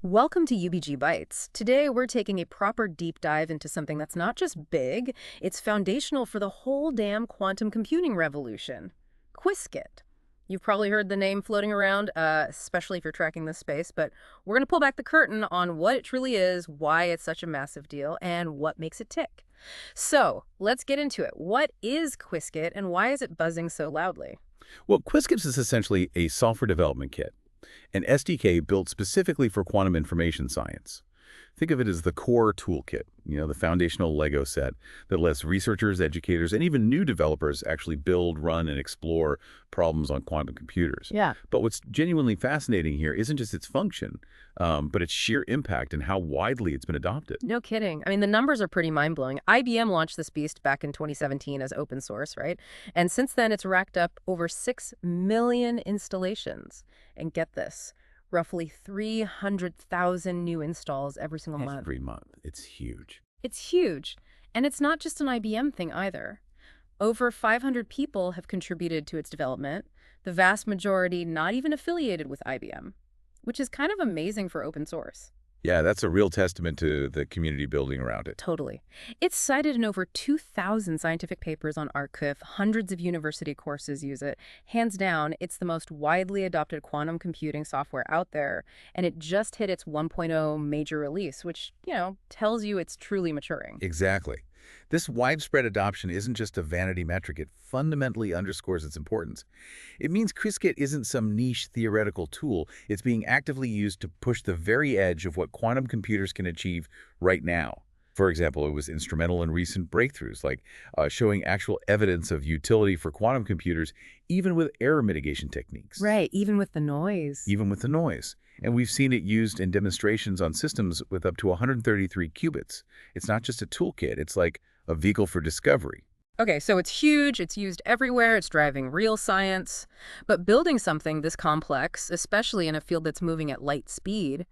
Welcome to UBG Bytes. Today, we're taking a proper deep dive into something that's not just big, it's foundational for the whole damn quantum computing revolution. Qiskit. You've probably heard the name floating around, especially if you're tracking this space, but we're going to pull back the curtain on what it truly is, why it's such a massive deal, and what makes it tick. So, let's get into it. What is Qiskit, and why is it buzzing so loudly? Well, Qiskit is essentially a software development kit, an SDK built specifically for quantum information science. Think of it as the core toolkit, the foundational Lego set that lets researchers, educators, and even new developers actually build, run, and explore problems on quantum computers. Yeah. But what's genuinely fascinating here isn't just its function, but its sheer impact and how widely it's been adopted. No kidding. I mean, the numbers are pretty mind-blowing. IBM launched this beast back in 2017 as open source, right? And since then, it's racked up over 6 million installations. And get this, roughly 300,000 new installs every single month. Every month. It's huge. It's huge. And it's not just an IBM thing either. Over 500 people have contributed to its development, the vast majority not even affiliated with IBM, which is kind of amazing for open source. Yeah, that's a real testament to the community building around it. Totally. It's cited in over 2,000 scientific papers on arXiv. Hundreds of university courses use it. Hands down, it's the most widely adopted quantum computing software out there, and it just hit its 1.0 major release, which, tells you it's truly maturing. Exactly. This widespread adoption isn't just a vanity metric, it fundamentally underscores its importance. It means Qiskit isn't some niche theoretical tool, it's being actively used to push the very edge of what quantum computers can achieve right now. For example, it was instrumental in recent breakthroughs, like showing actual evidence of utility for quantum computers, even with error mitigation techniques. Right, even with the noise. Even with the noise. And we've seen it used in demonstrations on systems with up to 133 qubits. It's not just a toolkit, it's like a vehicle for discovery. Okay, so it's huge, it's used everywhere, it's driving real science. But building something this complex, especially in a field that's moving at light speed,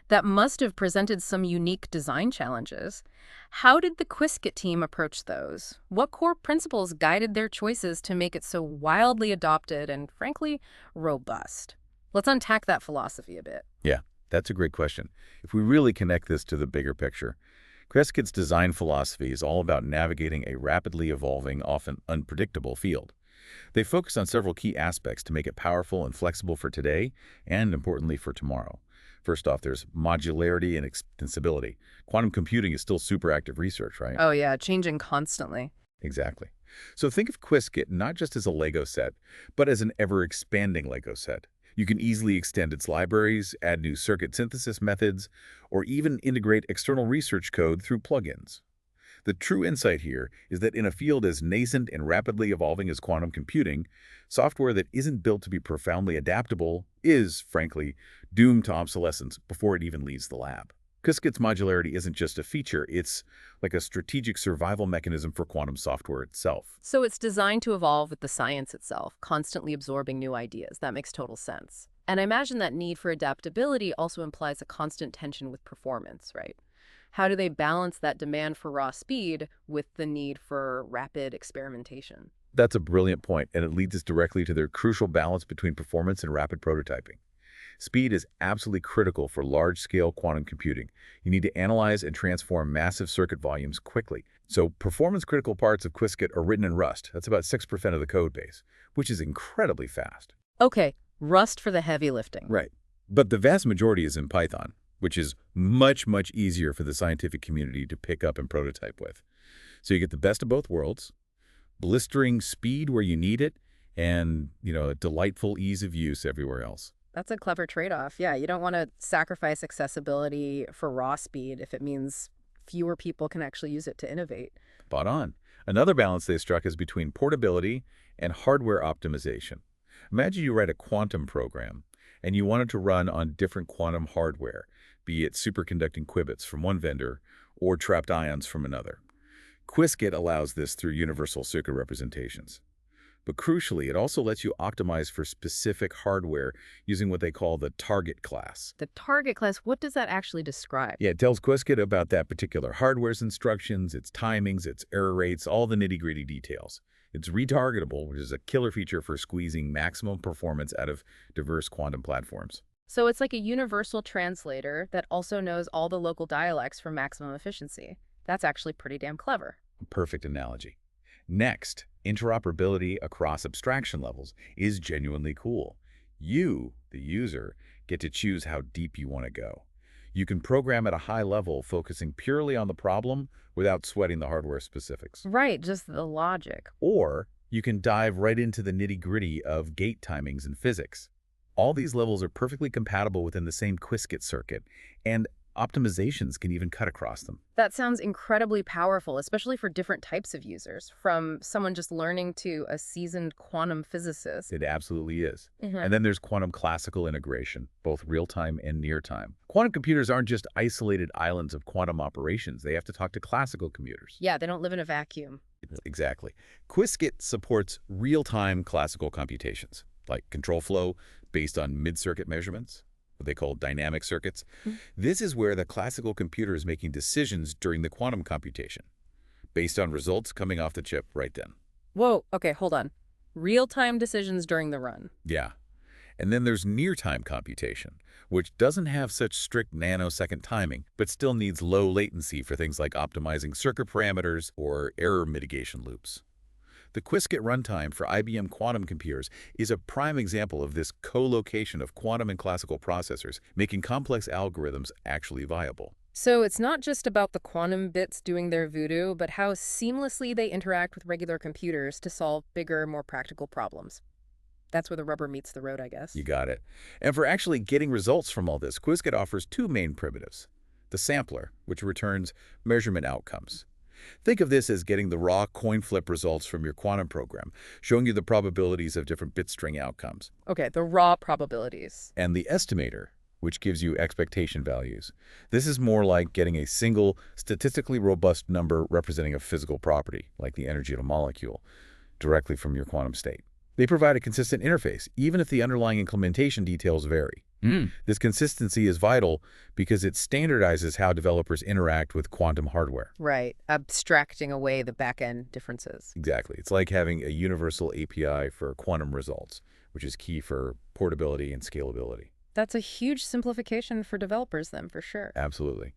that must have presented some unique design challenges. How did the Qiskit team approach those? What core principles guided their choices to make it so wildly adopted and, frankly, robust? Let's unpack that philosophy a bit. Yeah, that's a great question. If we really connect this to the bigger picture, Qiskit's design philosophy is all about navigating a rapidly evolving, often unpredictable field. They focus on several key aspects to make it powerful and flexible for today and, importantly, for tomorrow. First off, there's modularity and extensibility. Quantum computing is still super active research, right? Oh yeah, changing constantly. Exactly. So think of Qiskit not just as a Lego set, but as an ever-expanding Lego set. You can easily extend its libraries, add new circuit synthesis methods, or even integrate external research code through plugins. The true insight here is that in a field as nascent and rapidly evolving as quantum computing, software that isn't built to be profoundly adaptable is, frankly, doomed to obsolescence before it even leaves the lab. Qiskit's modularity isn't just a feature, it's like a strategic survival mechanism for quantum software itself. So it's designed to evolve with the science itself, constantly absorbing new ideas. That makes total sense. And I imagine that need for adaptability also implies a constant tension with performance, right? How do they balance that demand for raw speed with the need for rapid experimentation? That's a brilliant point, and it leads us directly to their crucial balance between performance and rapid prototyping. Speed is absolutely critical for large-scale quantum computing. You need to analyze and transform massive circuit volumes quickly. So performance-critical parts of Qiskit are written in Rust. That's about 6% of the code base, which is incredibly fast. Okay, Rust for the heavy lifting. Right. But the vast majority is in Python, which is much, much easier for the scientific community to pick up and prototype with. So you get the best of both worlds, blistering speed where you need it, and, a delightful ease of use everywhere else. That's a clever trade-off. Yeah, you don't want to sacrifice accessibility for raw speed if it means fewer people can actually use it to innovate. Spot on. Another balance they struck is between portability and hardware optimization. Imagine you write a quantum program, and you want it to run on different quantum hardware, be it superconducting qubits from one vendor or trapped ions from another. Qiskit allows this through universal circuit representations. But crucially, it also lets you optimize for specific hardware using what they call the target class. The target class, what does that actually describe? Yeah, it tells Qiskit about that particular hardware's instructions, its timings, its error rates, all the nitty-gritty details. It's retargetable, which is a killer feature for squeezing maximum performance out of diverse quantum platforms. So it's like a universal translator that also knows all the local dialects for maximum efficiency. That's actually pretty damn clever. Perfect analogy. Next, interoperability across abstraction levels is genuinely cool. You, the user, get to choose how deep you want to go. You can program at a high level, focusing purely on the problem without sweating the hardware specifics. Right, just the logic. Or you can dive right into the nitty-gritty of gate timings and physics. All these levels are perfectly compatible within the same Qiskit circuit, and optimizations can even cut across them. That sounds incredibly powerful, especially for different types of users, from someone just learning to a seasoned quantum physicist. It absolutely is. Mhm. And then there's quantum classical integration, both real-time and near-time. Quantum computers aren't just isolated islands of quantum operations. They have to talk to classical computers. Yeah, they don't live in a vacuum. Exactly. Qiskit supports real-time classical computations, like control flow based on mid-circuit measurements, what they call dynamic circuits. Mm. This is where the classical computer is making decisions during the quantum computation, based on results coming off the chip right then. Whoa, okay, hold on. Real-time decisions during the run. Yeah. And then there's near-time computation, which doesn't have such strict nanosecond timing, but still needs low latency for things like optimizing circuit parameters or error mitigation loops. The Qiskit runtime for IBM quantum computers is a prime example of this co-location of quantum and classical processors, making complex algorithms actually viable. So it's not just about the quantum bits doing their voodoo, but how seamlessly they interact with regular computers to solve bigger, more practical problems. That's where the rubber meets the road, I guess. You got it. And for actually getting results from all this, Qiskit offers two main primitives. The sampler, which returns measurement outcomes. Think of this as getting the raw coin flip results from your quantum program, showing you the probabilities of different bit string outcomes. Okay, the raw probabilities. And the estimator, which gives you expectation values. This is more like getting a single, statistically robust number representing a physical property, like the energy of a molecule, directly from your quantum state. They provide a consistent interface, even if the underlying implementation details vary. This consistency is vital because it standardizes how developers interact with quantum hardware. Right, abstracting away the back-end differences. Exactly. It's like having a universal API for quantum results, which is key for portability and scalability. That's a huge simplification for developers then, for sure. Absolutely.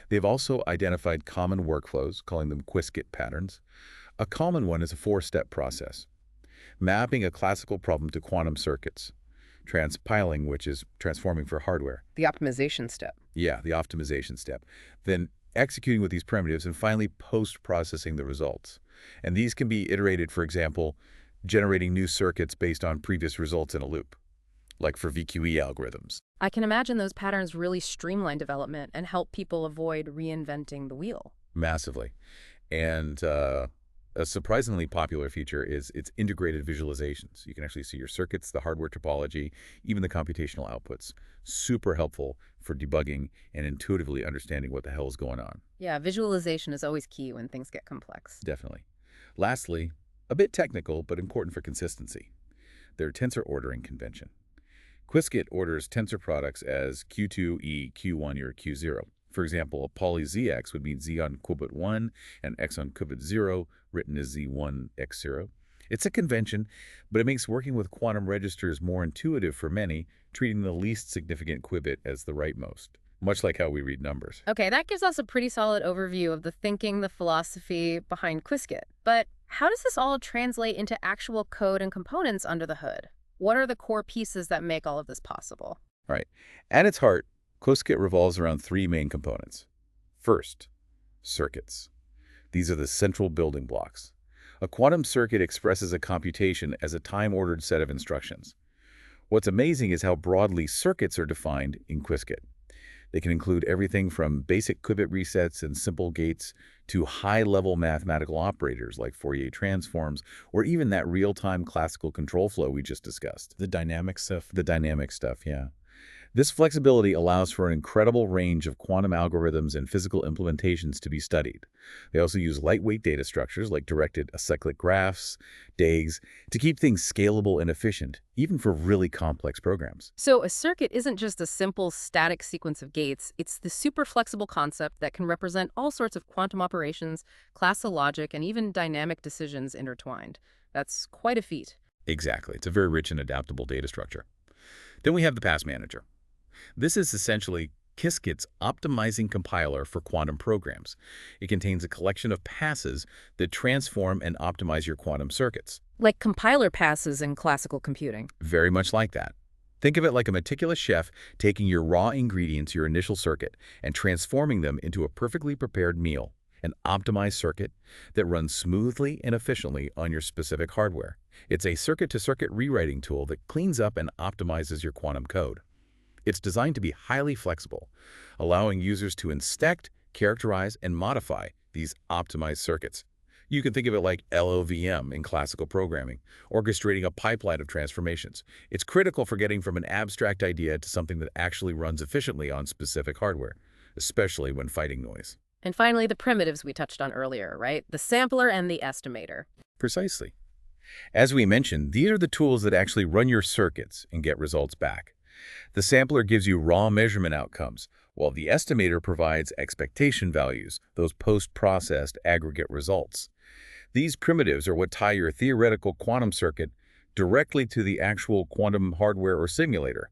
They've also identified common workflows, calling them Qiskit patterns. A common one is a four-step process. Mapping a classical problem to quantum circuits. Transpiling, which is transforming for hardware. The optimization step. Yeah, the optimization step. Then executing with these primitives, and finally post-processing the results. And these can be iterated, for example, generating new circuits based on previous results in a loop, like for VQE algorithms. I can imagine those patterns really streamline development and help people avoid reinventing the wheel. Massively. And a surprisingly popular feature is its integrated visualizations. You can actually see your circuits, the hardware topology, even the computational outputs. Super helpful for debugging and intuitively understanding what the hell is going on. Yeah, visualization is always key when things get complex. Definitely. Lastly, a bit technical but important for consistency, their tensor ordering convention. Qiskit orders tensor products as Q2, E, Q1, or Q0. For example, a poly ZX would mean Z on qubit 1 and X on qubit 0, written as Z1, X0. It's a convention, but it makes working with quantum registers more intuitive for many, treating the least significant qubit as the rightmost, much like how we read numbers. Okay, that gives us a pretty solid overview of the thinking, the philosophy behind Qiskit. But how does this all translate into actual code and components under the hood? What are the core pieces that make all of this possible? Right. At its heart, Qiskit revolves around three main components. First, circuits. These are the central building blocks. A quantum circuit expresses a computation as a time-ordered set of instructions. What's amazing is how broadly circuits are defined in Qiskit. They can include everything from basic qubit resets and simple gates to high-level mathematical operators like Fourier transforms, or even that real-time classical control flow we just discussed. The dynamic stuff. The dynamic stuff, yeah. This flexibility allows for an incredible range of quantum algorithms and physical implementations to be studied. They also use lightweight data structures like directed acyclic graphs, DAGs, to keep things scalable and efficient, even for really complex programs. So a circuit isn't just a simple static sequence of gates. It's the super flexible concept that can represent all sorts of quantum operations, classical logic, and even dynamic decisions intertwined. That's quite a feat. Exactly. It's a very rich and adaptable data structure. Then we have the pass manager. This is essentially Qiskit's optimizing compiler for quantum programs. It contains a collection of passes that transform and optimize your quantum circuits. Like compiler passes in classical computing. Very much like that. Think of it like a meticulous chef taking your raw ingredients, your initial circuit, and transforming them into a perfectly prepared meal, an optimized circuit that runs smoothly and efficiently on your specific hardware. It's a circuit-to-circuit rewriting tool that cleans up and optimizes your quantum code. It's designed to be highly flexible, allowing users to inspect, characterize, and modify these optimized circuits. You can think of it like LLVM in classical programming, orchestrating a pipeline of transformations. It's critical for getting from an abstract idea to something that actually runs efficiently on specific hardware, especially when fighting noise. And finally, the primitives we touched on earlier, right? The sampler and the estimator. Precisely. As we mentioned, these are the tools that actually run your circuits and get results back. The sampler gives you raw measurement outcomes, while the estimator provides expectation values, those post-processed aggregate results. These primitives are what tie your theoretical quantum circuit directly to the actual quantum hardware or simulator.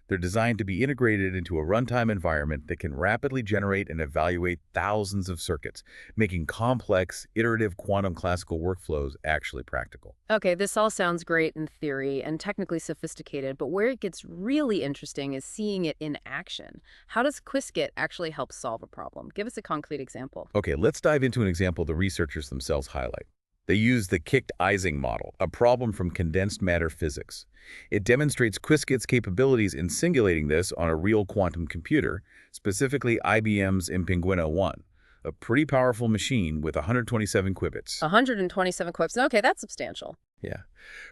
They're designed to be integrated into a runtime environment that can rapidly generate and evaluate thousands of circuits, making complex, iterative quantum classical workflows actually practical. Okay, this all sounds great in theory and technically sophisticated, but where it gets really interesting is seeing it in action. How does Qiskit actually help solve a problem? Give us a concrete example. Okay, let's dive into an example the researchers themselves highlight. They use the Qiskit-Ising model, a problem from condensed matter physics. It demonstrates Qiskit's capabilities in simulating this on a real quantum computer, specifically IBM's Impinguino 1, a pretty powerful machine with 127 qubits. 127 quips. Okay, that's substantial. Yeah.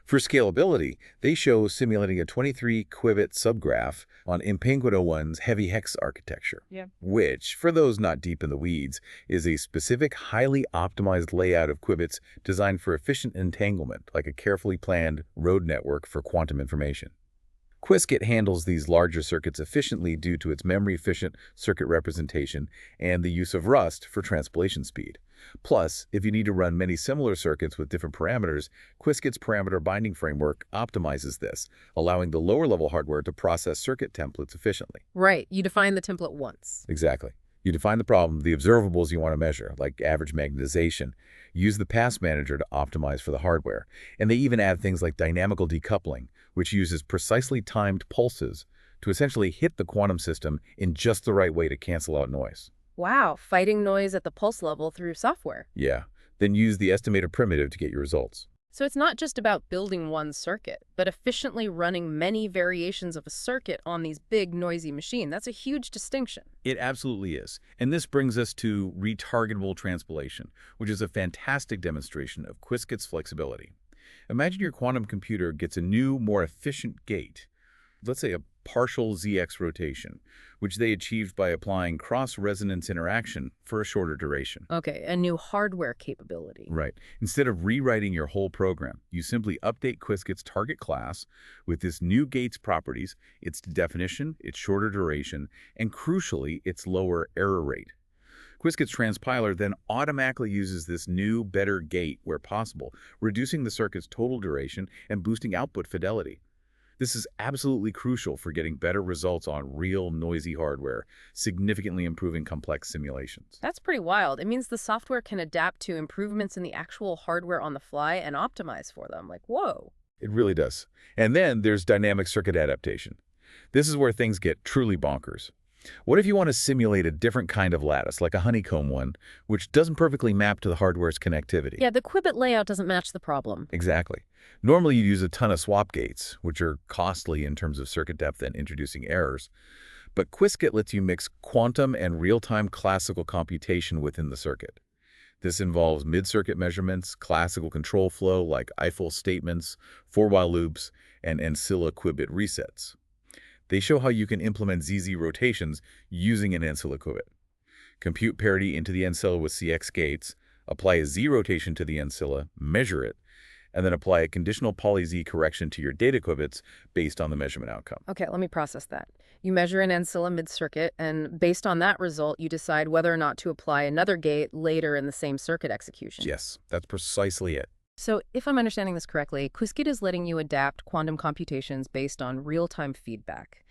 For scalability, they show simulating a 23-qubit subgraph on Impinguino 1's heavy hex architecture, which, for those not deep in the weeds, is a specific, highly optimized layout of qubits designed for efficient entanglement, like a carefully planned road network for quantum information. Qiskit handles these larger circuits efficiently due to its memory-efficient circuit representation and the use of Rust for transpilation speed. Plus, if you need to run many similar circuits with different parameters, Qiskit's parameter binding framework optimizes this, allowing the lower-level hardware to process circuit templates efficiently. Right, you define the template once. Exactly. You define the problem, the observables you want to measure, like average magnetization. Use the pass manager to optimize for the hardware. And they even add things like dynamical decoupling, which uses precisely timed pulses to essentially hit the quantum system in just the right way to cancel out noise. Wow, fighting noise at the pulse level through software. Yeah. Then use the estimator primitive to get your results. So it's not just about building one circuit, but efficiently running many variations of a circuit on these big, noisy machines. That's a huge distinction. It absolutely is. And this brings us to retargetable transpilation, which is a fantastic demonstration of Qiskit's flexibility. Imagine your quantum computer gets a new, more efficient gate, let's say a partial ZX rotation, which they achieved by applying cross-resonance interaction for a shorter duration. Okay, a new hardware capability. Right. Instead of rewriting your whole program, you simply update Qiskit's target class with this new gate's properties, its definition, its shorter duration, and crucially, its lower error rate. Qiskit's transpiler then automatically uses this new, better gate where possible, reducing the circuit's total duration and boosting output fidelity. This is absolutely crucial for getting better results on real noisy hardware, significantly improving complex simulations. That's pretty wild. It means the software can adapt to improvements in the actual hardware on the fly and optimize for them. Like, whoa. It really does. And then there's dynamic circuit adaptation. This is where things get truly bonkers. What if you want to simulate a different kind of lattice, like a honeycomb one, which doesn't perfectly map to the hardware's connectivity? Yeah, the qubit layout doesn't match the problem. Exactly. Normally you'd use a ton of swap gates, which are costly in terms of circuit depth and introducing errors. But Qiskit lets you mix quantum and real-time classical computation within the circuit. This involves mid-circuit measurements, classical control flow like Eiffel statements, for-while loops, and ancilla qubit resets. They show how you can implement ZZ rotations using an ancilla qubit. Compute parity into the ancilla with CX gates, apply a Z rotation to the ancilla, measure it, and then apply a conditional poly-Z correction to your data qubits based on the measurement outcome. Okay, let me process that. You measure an ancilla mid-circuit, and based on that result, you decide whether or not to apply another gate later in the same circuit execution. Yes, that's precisely it. So if I'm understanding this correctly, Qiskit is letting you adapt quantum computations based on real-time feedback.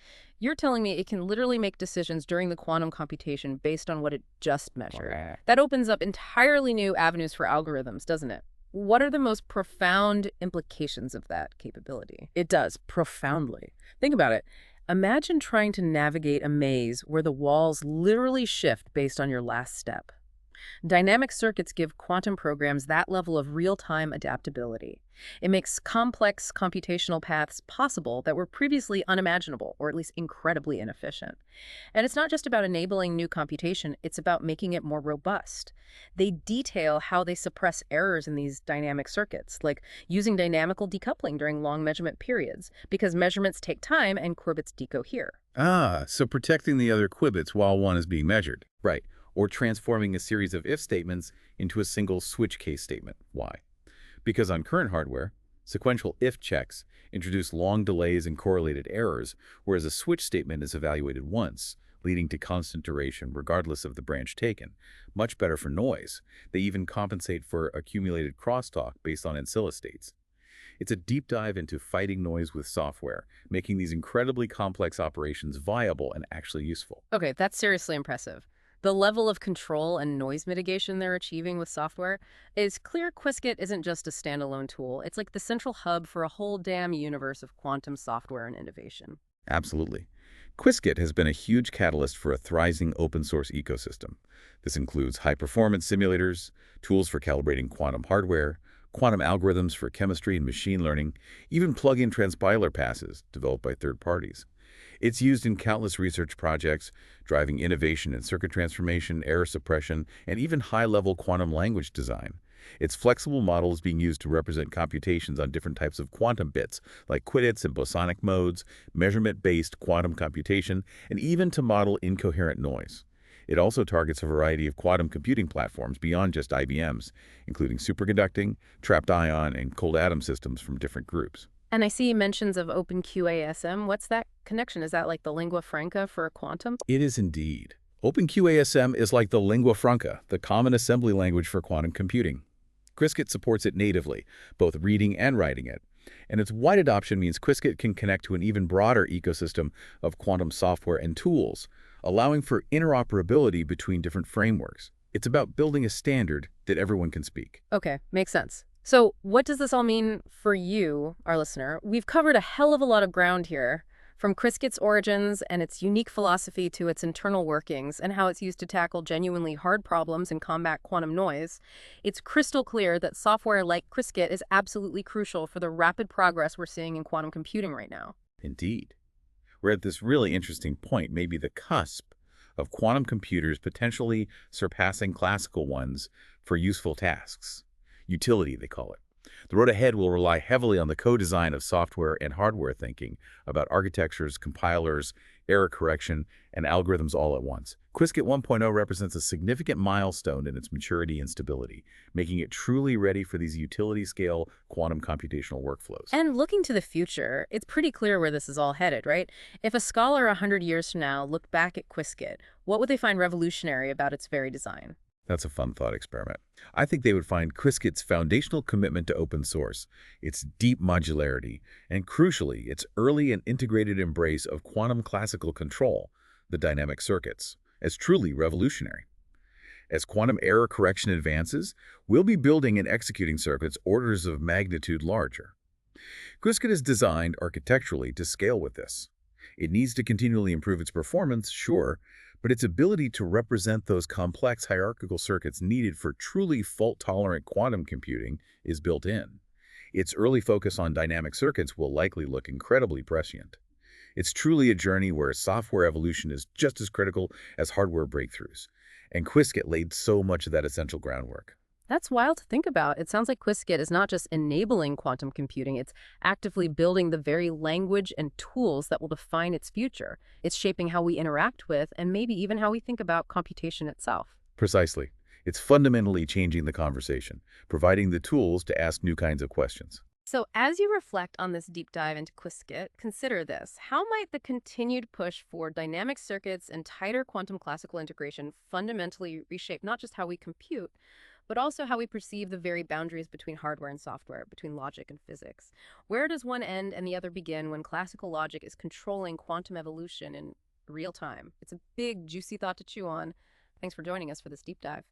You're telling me it can literally make decisions during the quantum computation based on what it just measured. Correct. That opens up entirely new avenues for algorithms, doesn't it? What are the most profound implications of that capability? It does, profoundly. Think about it. Imagine trying to navigate a maze where the walls literally shift based on your last step. Dynamic circuits give quantum programs that level of real-time adaptability. It makes complex computational paths possible that were previously unimaginable, or at least incredibly inefficient. And it's not just about enabling new computation, it's about making it more robust. They detail how they suppress errors in these dynamic circuits, like using dynamical decoupling during long measurement periods, because measurements take time and qubits decohere. Ah, so protecting the other qubits while one is being measured. Right. Or transforming a series of if statements into a single switch case statement. Why? Because on current hardware, sequential if checks introduce long delays and correlated errors, whereas a switch statement is evaluated once, leading to constant duration regardless of the branch taken. Much better for noise. They even compensate for accumulated crosstalk based on ancilla states. It's a deep dive into fighting noise with software, making these incredibly complex operations viable and actually useful. Okay, that's seriously impressive. The level of control and noise mitigation they're achieving with software is clear. Qiskit isn't just a standalone tool. It's like the central hub for a whole damn universe of quantum software and innovation. Absolutely. Qiskit has been a huge catalyst for a thriving open-source ecosystem. This includes high-performance simulators, tools for calibrating quantum hardware, quantum algorithms for chemistry and machine learning, even plug-in transpiler passes developed by third parties. It's used in countless research projects, driving innovation in circuit transformation, error suppression, and even high-level quantum language design. Its flexible model is being used to represent computations on different types of quantum bits, like qubits and bosonic modes, measurement-based quantum computation, and even to model incoherent noise. It also targets a variety of quantum computing platforms beyond just IBMs, including superconducting, trapped ion, and cold atom systems from different groups. And I see mentions of OpenQASM. What's that connection? Is that like the lingua franca for quantum? It is indeed. OpenQASM is like the lingua franca, the common assembly language for quantum computing. Qiskit supports it natively, both reading and writing it. And its wide adoption means Qiskit can connect to an even broader ecosystem of quantum software and tools, allowing for interoperability between different frameworks. It's about building a standard that everyone can speak. Okay, makes sense. So what does this all mean for you, our listener? We've covered a hell of a lot of ground here, from Qiskit's origins and its unique philosophy to its internal workings and how it's used to tackle genuinely hard problems and combat quantum noise. It's crystal clear that software like Qiskit is absolutely crucial for the rapid progress we're seeing in quantum computing right now. Indeed. We're at this really interesting point, maybe the cusp, of quantum computers potentially surpassing classical ones for useful tasks. Utility, they call it. The road ahead will rely heavily on the co-design of software and hardware thinking about architectures, compilers, error correction, and algorithms all at once. Qiskit 1.0 represents a significant milestone in its maturity and stability, making it truly ready for these utility-scale quantum computational workflows. And looking to the future, it's pretty clear where this is all headed, right? If a scholar 100 years from now looked back at Qiskit, what would they find revolutionary about its very design? That's a fun thought experiment. I think they would find Qiskit's foundational commitment to open source, its deep modularity, and crucially, its early and integrated embrace of quantum classical control, the dynamic circuits, as truly revolutionary. As quantum error correction advances, we'll be building and executing circuits orders of magnitude larger. Qiskit is designed architecturally to scale with this. It needs to continually improve its performance, sure, but its ability to represent those complex hierarchical circuits needed for truly fault-tolerant quantum computing is built in. Its early focus on dynamic circuits will likely look incredibly prescient. It's truly a journey where software evolution is just as critical as hardware breakthroughs, and Qiskit laid so much of that essential groundwork. That's wild to think about. It sounds like Qiskit is not just enabling quantum computing, it's actively building the very language and tools that will define its future. It's shaping how we interact with and maybe even how we think about computation itself. Precisely. It's fundamentally changing the conversation, providing the tools to ask new kinds of questions. So as you reflect on this deep dive into Qiskit, consider this. How might the continued push for dynamic circuits and tighter quantum classical integration fundamentally reshape not just how we compute, but also how we perceive the very boundaries between hardware and software, between logic and physics. Where does one end and the other begin when classical logic is controlling quantum evolution in real time? It's a big, juicy thought to chew on. Thanks for joining us for this deep dive.